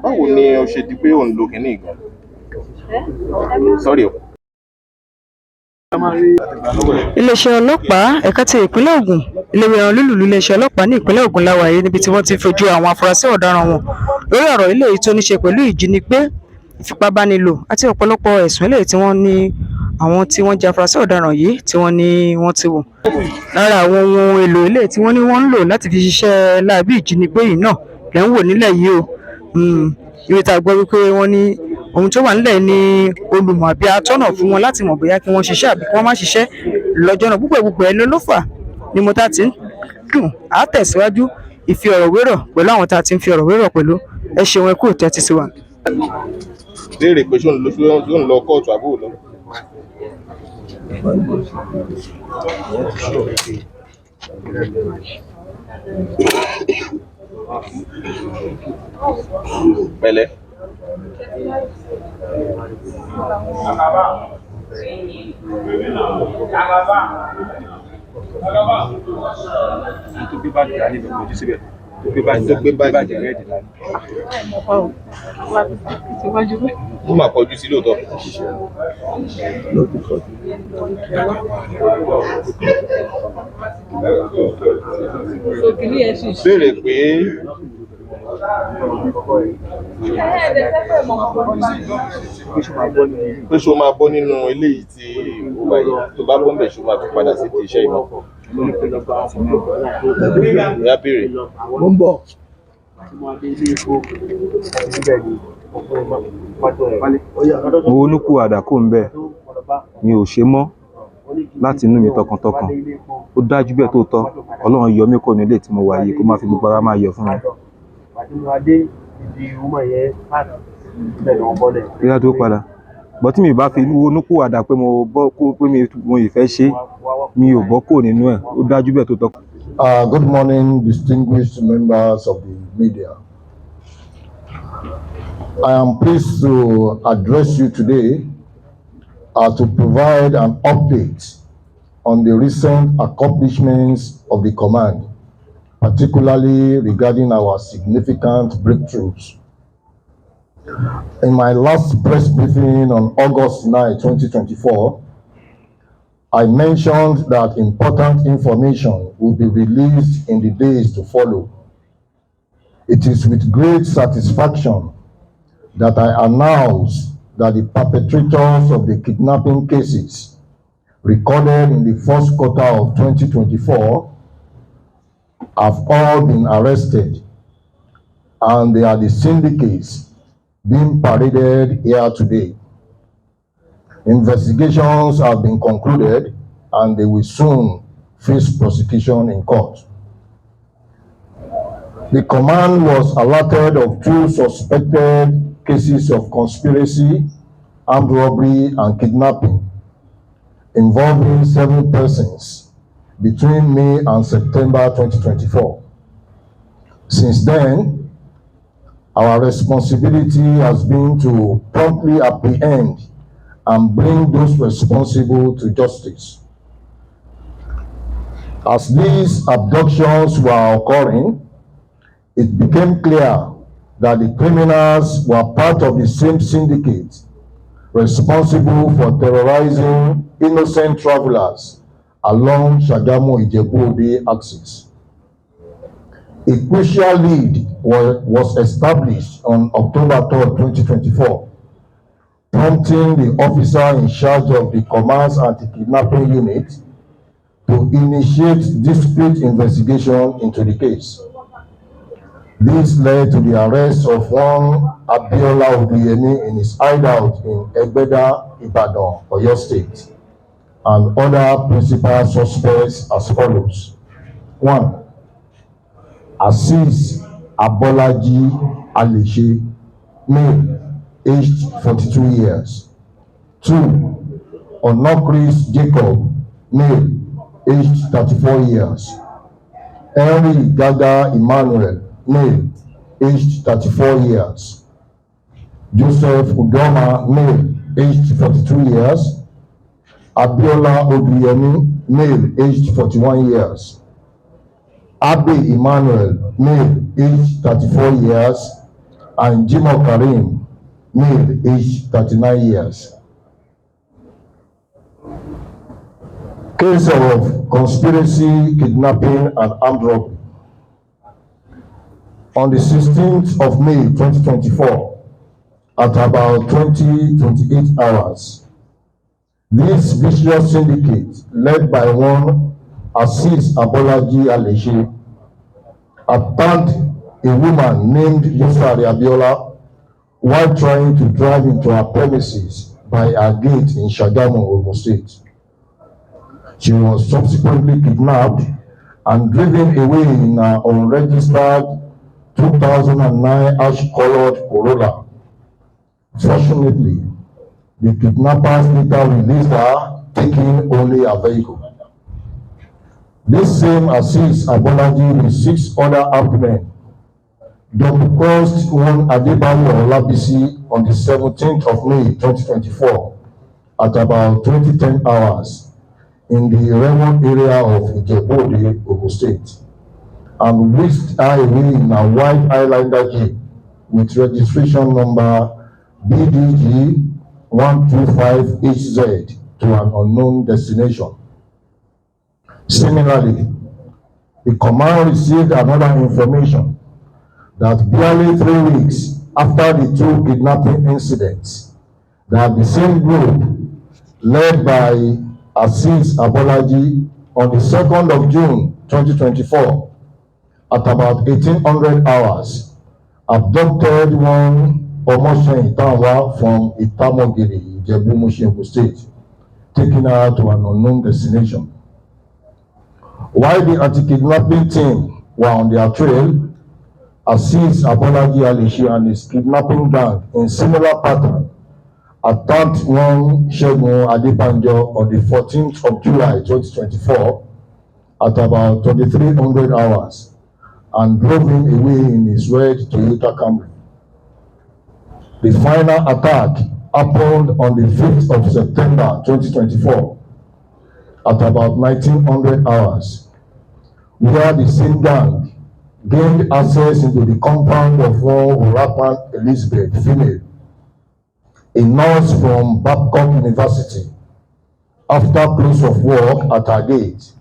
Báwo ni o ṣe di pé òun lo kìíní gan? Sorry o. Iléeṣẹ́ ọlọ́pàá ẹ̀ka ti ìpínlẹ̀ Ogun Ilé-ìwé lúlùlù iléeṣẹ́ ọlọ́pàá ní ìpínlẹ̀ Ogun la wà yìí níbi tí wọ́n ti fojú àwọn afurasí ọ̀daràn wọn lórí ọ̀rọ̀ ilé yìí tó ní ṣe pẹ̀lú ìjínigbé, ìfipábánilò àti ọ̀pọ̀lọpọ̀ ẹ̀sùn eléyìí tí wọ́n ní àwọn tí wọ́n jẹ́ afurasí ọ̀daràn yìí tí wọ́n ní wọ́n ti wò. Lára àwọn ohun èlò eléyìí tí wọ́n ní wọ́n ń lò láti fi ṣiṣẹ́ láabi ìjínigbé yìí náà lẹ́ ń wò nílẹ̀ yìí o. Ìwé tá a gbọ́ wípé wọ́n ní ohun tó wà nílẹ̀ ní olùmọ̀ àbí atọ́nà fún wọn láti mọ̀ bóyá kí wọ́n ṣiṣẹ́ àbí kí wọ́n má ṣiṣẹ́ lọ́jọ́ náà. Púpọ̀ ẹ̀ ló fà ni mo tá ti ń dùn á tẹ̀síwájú ìfi ọ̀rọ̀ wérọ̀ pẹ̀lú àwọn tá a ti ń fi ọ̀rọ̀ wérọ̀ pẹ̀lú. Ẹ ṣeun ẹ kú tẹ́tí sí wa. Béèrè pé ṣó ń lọ kóòtù àbúrò lọ. Pẹ̀lẹ́. Mo máa kọjú sí lóòótọ́. Béèrè pé ṣó máa bọ́ nínú eléyìí tí ó wà yìí, tó bá bọ́ ń bẹ̀ ṣó máa tún padà sí ti iṣẹ́ ìmọ̀. Ìyá béèrè. Mo ń bọ̀. Mo onúkú àdàkù ń bẹ, mi ò ṣe mọ́ láti inú mi tọkàntọkàn. Ó dájú bẹ́ẹ̀ tó tọ́, Ọlọ́run yọ mí kò ní ilé tí mo wà yìí kó má fi gbogbo ara máa yọ fún mi. Ìyá tó padà. Bọ́ tí mi bá fi onúkú àdà pé mo bọ́ kó pé mo ìfẹ́ ṣe, mi ò bọ́ kò nínú ẹ̀. Ó dájú bẹ́ẹ̀ tó tọ́. Good morning, distinguished members of the media. I am pleased to address you today to provide an update on the recent accomplishments of the command, particularly regarding our significant breakthroughs. In my last press briefing on August 9, 2024, I mentioned that important information will be released in the days to follow. It is with great satisfaction that I announce that the perpetrators of the kidnapping cases recorded in the first quarter of 2024 have all been arrested, and they are the syndicates being paraded here today. Investigations have been concluded and they will soon face prosecution in court. The command was alerted of 2 suspected cases of conspiracy, armed robbery, and kidnapping involving 7 persons between May and September 2024. Since then, our responsibility has been to promptly apprehend and bring those responsible to justice. As these abductions were occurring, it became clear that the criminals were part of the same syndicate responsible for terrorizing innocent travelers along Shagamu-Ijebu-Ode axis. A crucial lead was established on October 3, 2024, prompting the officer in charge of the Command's Anti-Kidnapping Unit to initiate discreet investigation into the case. This led to the arrest of one Abiola Obiyemi in his hideout in Egbeda, Ibadan, Oyo State, and other principal suspects as follows. 1. Aziz Abolaji Alishe, male, aged 42 years. 2. Onokris Jacob, male, aged 34 years. Henry Gaga Emmanuel, male, aged 34 years. Joseph Udoma, male, aged 42 years. Abiola Obiyemi, male, aged 41 years. Abe Emmanuel, male, aged 34 years. and Jimo Karim, male, age 39 years. Case of conspiracy, kidnapping, and armed robbery. On the 16th of May 2024, at about 20:28 hours, this vicious syndicate, led by one Azeez Abolaji Alese, attacked a woman named Yusari Abiola while trying to drive into her premises by her gate in Shagamu, Ogun State. She was subsequently kidnapped and driven away in an unregistered 2009 ash-colored Corolla. Fortunately, the kidnappers later released her, taking only a vehicle. This same Azeez Abolaji with 6 other armed men double-crossed one Adebayo Olabisi on the 17th of May 2024 at about 20:10 hours in the Remo area of Gbowo, Ogun State, and whisked her away in a white Highlander Jeep with registration number BDG 125HZ to an unknown destination. Similarly, the command received another information that barely 3 weeks after the 2 kidnapping incidents, that the same group led by Azeez Abolaji on the 2nd of June 2024 at about 1800 hours abducted one Omoshen Itawa from Itamogiri, Ijebu-Mushin, Ogun State, taking her to an unknown destination. While the anti-kidnapping team were on their trail, Azeez Abolaji Alese and his kidnapping gang in similar pattern attacked one Segun Adebanjo on the 14th of July 2024 at about 2300 hours and drove him away in his red Toyota Camry. The final attack happened on the 5th of September 2024 at about 1900 hours, where the same gang gained access into the compound of one Olopa Elizabeth, female, a nurse from Babcock University, after close of work at her gate,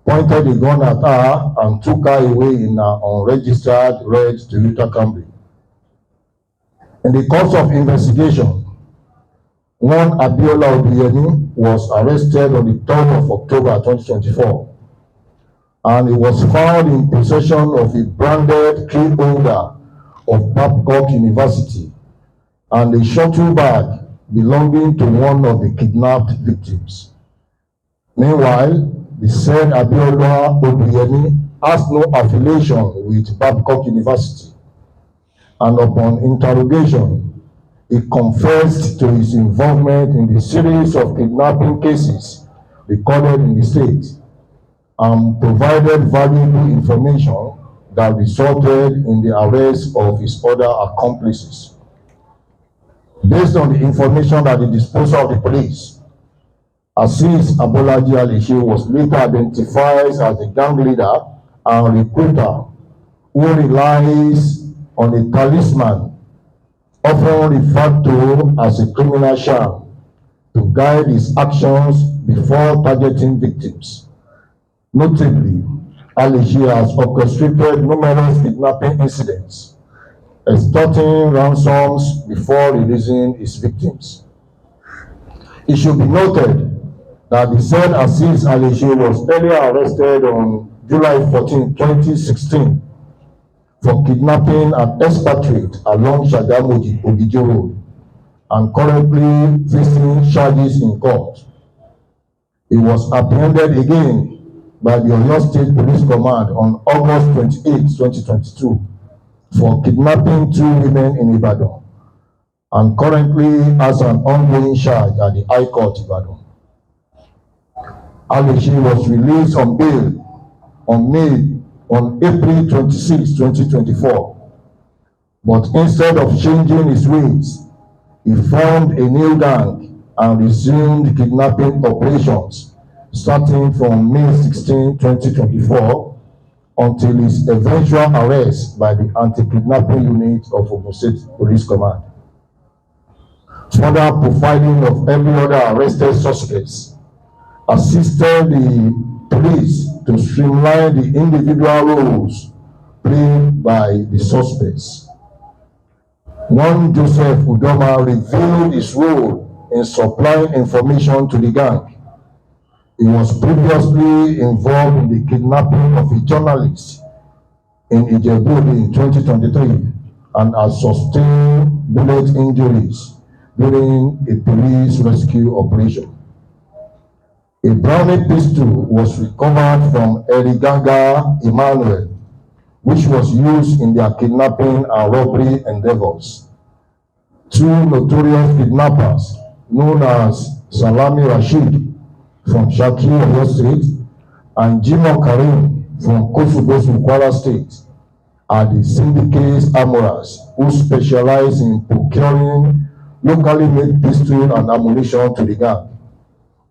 pointed a gun at her and took her away in an unregistered red Toyota Camry. In the course of investigation, one Abiola Obiyemi was arrested on the 3rd of October 2024, and he was found in possession of a branded key holder of Babcock University and a shuttle bag belonging to one of the kidnapped victims. Meanwhile, the said Abiola Obiyemi has no affiliation with Babcock University, and upon interrogation, he confessed to his involvement in the series of kidnapping cases recorded in the state and provided valuable information that resulted in the arrest of his other accomplices. Based on the information at the disposal of the police, Azeez Abolaji Alese was later identified as the gang leader and recruiter who relies on a talisman, often referred to as a criminal charm, to guide his actions before targeting victims. Notably, Alese has orchestrated numerous kidnapping incidents, extorting ransoms before releasing his victims. It should be noted that the said Azeez Alese was earlier arrested on July 14, 2016 for kidnapping an expatriate along Shagamu-Ogiji Road and currently facing charges in court. He was apprehended again by the Oyo State Police Command on August 28, 2022 for kidnapping 2 women in Ibadan and currently has an ongoing charge at the High Court, Ibadan. Alese was released on bail on April 26, 2024, but instead of changing his ways, he formed a new gang and resumed kidnapping operations starting from May 16, 2024 until his eventual arrest by the anti-kidnapping unit of Ogun State Police Command. Further profiling of every other arrested suspects assisted the police to streamline the individual roles played by the suspects. One Joseph Udoma revealed his role in supplying information to the gang. He was previously involved in the kidnapping of a journalist in Ijebu in 2023 and has sustained bullet injuries during a police rescue operation. A Browning pistol was recovered from Eriganga Emmanuel, which was used in their kidnapping and robbery endeavors. Two notorious kidnappers, known as Salami Rashid from Shaki, Oyo State, and Jimo Karim from Kosovo, Kwara State, are the syndicate's armorers who specialize in procuring locally made pistol and ammunition to the gang.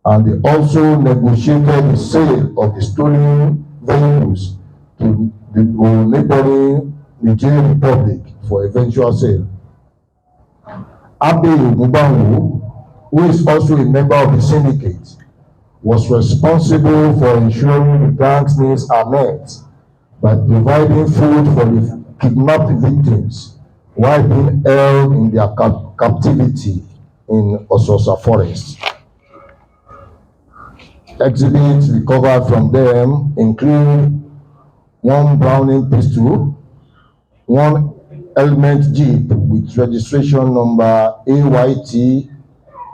And they also negotiated the sale of the stolen vehicles to the neighboring Niger Republic for eventual sale. Abe Mubangu, who is also a member of the syndicate, was responsible for ensuring the gang's needs are met by providing food for the kidnapped victims while being held in their captivity in Ososa Forest. Exhibits recovered from them include one Browning pistol, one element Jeep with registration number AYT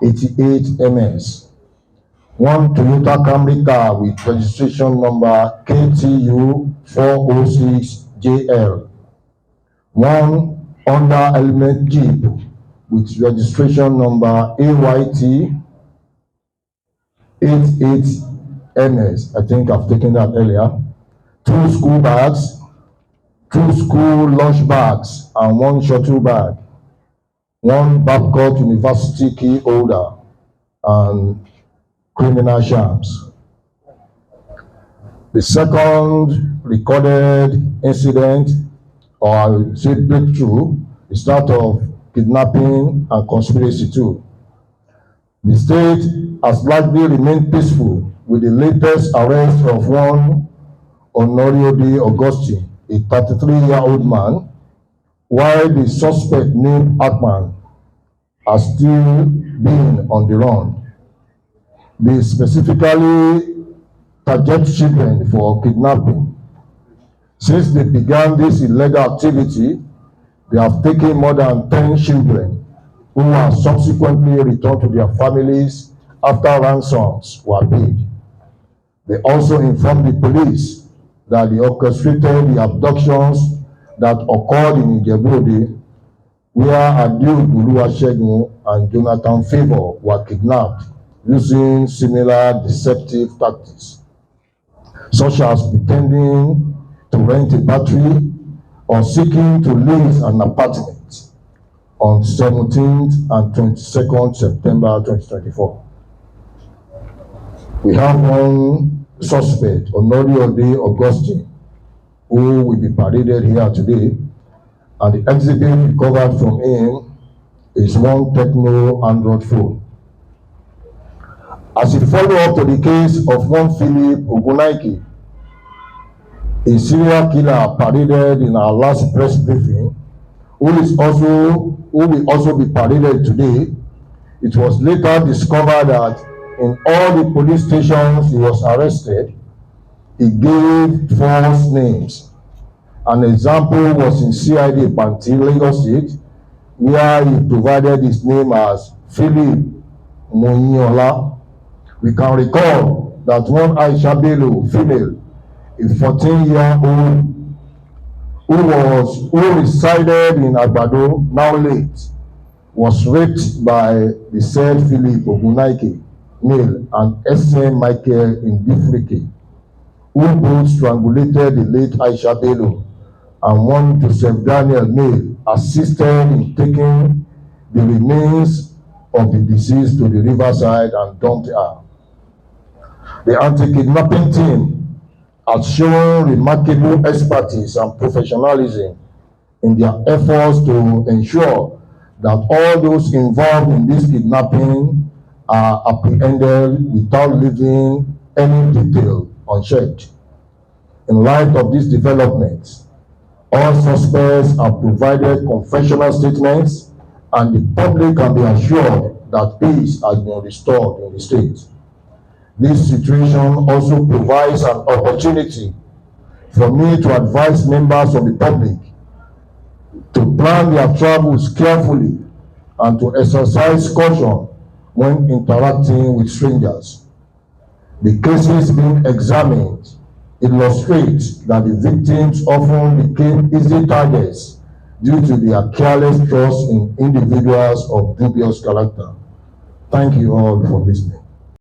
88MS, one Toyota Camry car with registration number KTU 406JL, one Honda element Jeep with registration number AYT 88MS, I think I've taken that earlier, two school bags, two school lunch bags, and one shuttle bag, one Babcock University key holder, and criminal shams. The second recorded incident, or I would say breakthrough, is that of kidnapping and conspiracy too. The state has largely remained peaceful with the latest arrest of one Honorio Augustine, a 33-year-old man, while the suspect named Akman has still been on the run. They specifically target children for kidnapping. Since they began this illegal activity, they have taken more than 10 children who are subsequently returned to their families after ransoms were paid. They also informed the police that they orchestrated the abductions that occurred in Ijebu, where Adil Buluwasegun and Jonathan Favor were kidnapped using similar deceptive tactics, such as pretending to rent a battery or seeking to lease an apartment on 17th and 22nd September 2024. We have one suspect, Honorio Augustine, who will be paraded here today, and the exhibit recovered from him is one Techno Android phone. As a follow-up to the case of one Philip Ogunaike, a serial killer paraded in our last press briefing, who will also be paraded today, it was later discovered that in all the police stations he was arrested, he gave false names. An example was in CID Panti, Lagos State, where he provided his name as Philip Moyinola. We can recall that one Aisha Bello, female, a 14-year-old who resided in Agbado, now late, was raped by the said Philip Ogunaike, male, and SM Michael Indifrike, who both strangulated the late Aisha Bello, and one Joseph Daniel, male, assisted in taking the remains of the deceased to the riverside and dumped her. The anti-kidnapping team has shown remarkable expertise and professionalism in their efforts to ensure that all those involved in this kidnapping are apprehended without leaving any detail unchecked. In light of these developments, all suspects have provided confessional statements, and the public can be assured that peace has been restored in the state. This situation also provides an opportunity for me to advise members of the public to plan their travels carefully and to exercise caution when interacting with strangers. The cases being examined illustrate that the victims often became easy targets due to their careless trust in individuals of dubious character. Thank you all for listening.